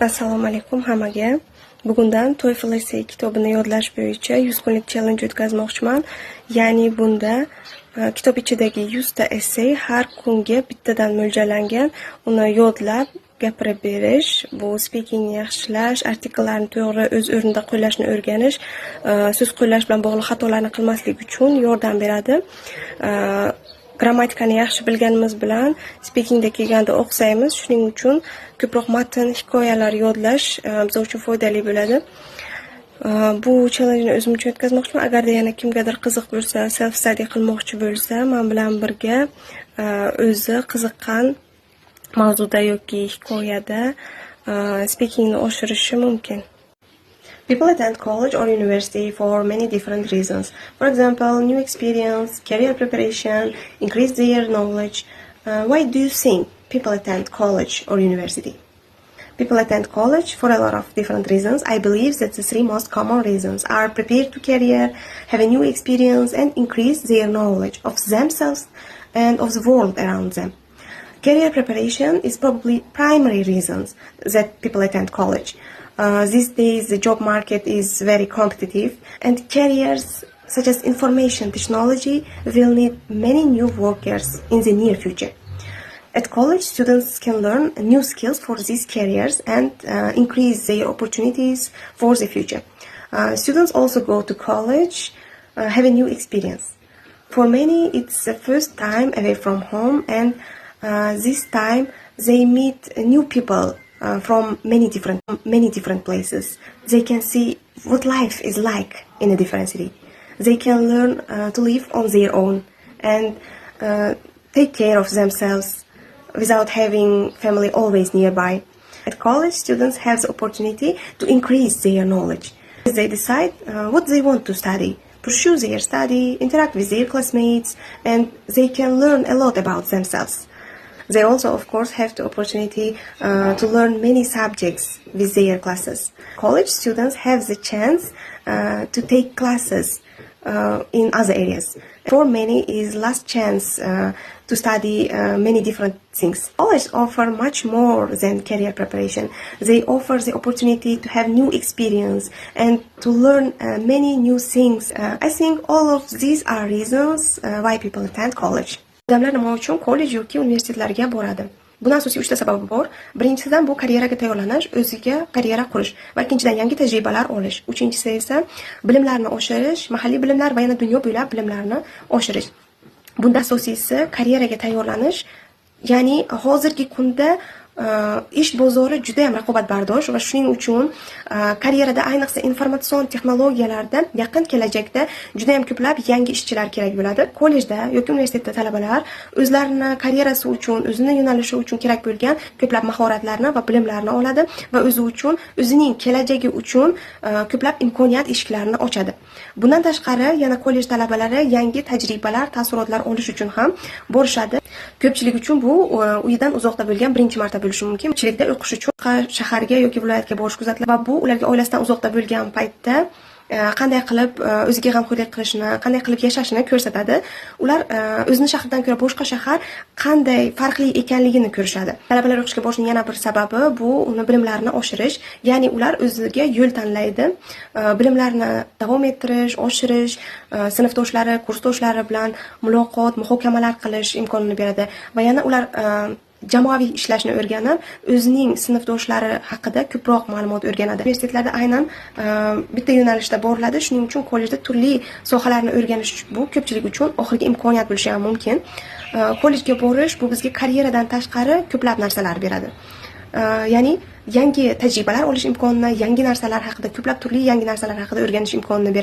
Assalomu alaykum hammaga. Bugundan TOEFL Essay kitobini yodlash bo'yicha 100 kunlik challenge o'tkazmoqchiman. Ya'ni bunda kitob ichidagi 100 ta essay har kunga bittadan mo'ljallangan. Uni yodlab gapirib berish, bu speakingni yaxshilash, artikellarni to'g'ri o'z o'rnida qo'llashni o'rganish, so'z qo'llash bilan bog'liq xatolarni qilmaslik uchun yordam beradi. Grammatikani yaxshi bilganimiz bilan speakingda kelganda o'qisaymiz. Shuning uchun ko'proq matn, hikoyalar yodlash biz uchun foydali bo'ladi. Bu challenge o'zim uchun o'tkazmoqchiman. Agarda yana kimgadir qiziq bo'lsa, self study qilmoqchi bo'lsa, men bilan birga o'zi qiziqqan mavzuda yoki hikoyada speakingni oshirishi mumkin. People attend college or university for many different reasons. For example, new experience, career preparation, increase their knowledge. Why do you think people attend college or university? People attend college for a lot of different reasons. I believe that the three most common reasons are prepare to career, have a new experience, and increase their knowledge of themselves and of the world around them. Career preparation is probably primary reasons that people attend college. These days, the job market is very competitive, and careers such as information technology will need many new workers in the near future. At college, students can learn new skills for these careers and increase their opportunities for the future. Students also go to college, have a new experience. For many, it's the first time away from home, and this time they meet new people from many different places. They can see what life is like in a different city. They can learn to live on their own and take care of themselves without having family always nearby. At college, students have the opportunity to increase their knowledge. They decide what they want to study, pursue their study, interact with their classmates, and they can learn a lot about themselves. They also, of course, have the opportunity to learn many subjects with their classes. College students have the chance to take classes in other areas. For many, is last chance to study many different things. College offer much more than career preparation. They offer the opportunity to have new experience and to learn many new things. I think all of these are reasons why people attend college. Odamlar nima uchun kollej yoki universitetlarga boradi? Buni asosiy 3 ta sababi bor. Birinchisidan bu karyeraga tayyorlanish, o'ziga karyera qurish va ikkinchidan yangi tajribalar olish. Uchinchisi esa bilimlarni oshirish, mahalliy bilimlar va yana dunyo bo'ylab bilimlarni oshirish. Bunda asosiysi karyeraga tayyorlanish, ya'ni hozirgi kunda ish bozori juda ham raqobatbardosh va shuning uchun karyerada ayniqsa informatsion texnologiyalarda yaqin kelajakda juda ham ko'plab yangi ishchilar kerak bo'ladi. Kollejda yoki universitetda talabalar o'zlarini karyerasi uchun, o'zini yo'nalishi uchun kerak bo'lgan ko'plab mahoratlarni va bilimlarni oladi va o'zi uchun, o'zining kelajagi uchun ko'plab imkoniyat eshiklarini ochadi. Bundan tashqari, yana kollej talabalari yangi tajribalar, taassurotlar olish uchun ham borishadi. Ko'pchilik uchun bu uyidan uzoqda bo'lgan birinchi marta bo'lishi mumkin. Ko'pchilikda o'qish uchun shaharga yoki viloyatga borish kuzatiladi va bu ularga oilasidan uzoqda bo'lgan paytda qanday qilib o'ziga g'amxo'rlik qilishni, qanday qilib yashashini ko'rsatadi. Ular o'zini shahridan ko'ra boshqa shahar qanday farqli ekanligini ko'rishadi. Talabalar o'qishga borishining yana bir sababi bu uni bilimlarini oshirish, ya'ni ular o'ziga yo'l tanlaydi. Bilimlarni davom ettirish, oshirish, sinfdoshlari, kursdoshlari bilan muloqot, muhokamalar qilish imkonini beradi va yana ular jamoaviy ishlashni o'rganib, o'zining sinfdoshlari haqida ko'proq ma'lumot o'rganadi. Universitetlarda aynan bitta yo'nalishda boriladi, shuning uchun kollejda turli sohalarni o'rganish bu ko'pchilik uchun oxirgi imkoniyat bo'lishi ham mumkin. Kollejga borish bu bizga karyeradan tashqari ko'plab narsalar beradi. Ya'ni yangi tajribalar olish imkonini, yangi narsalar haqida, ko'plab turli yangi narsalar haqida o'rganish imkonini beradi.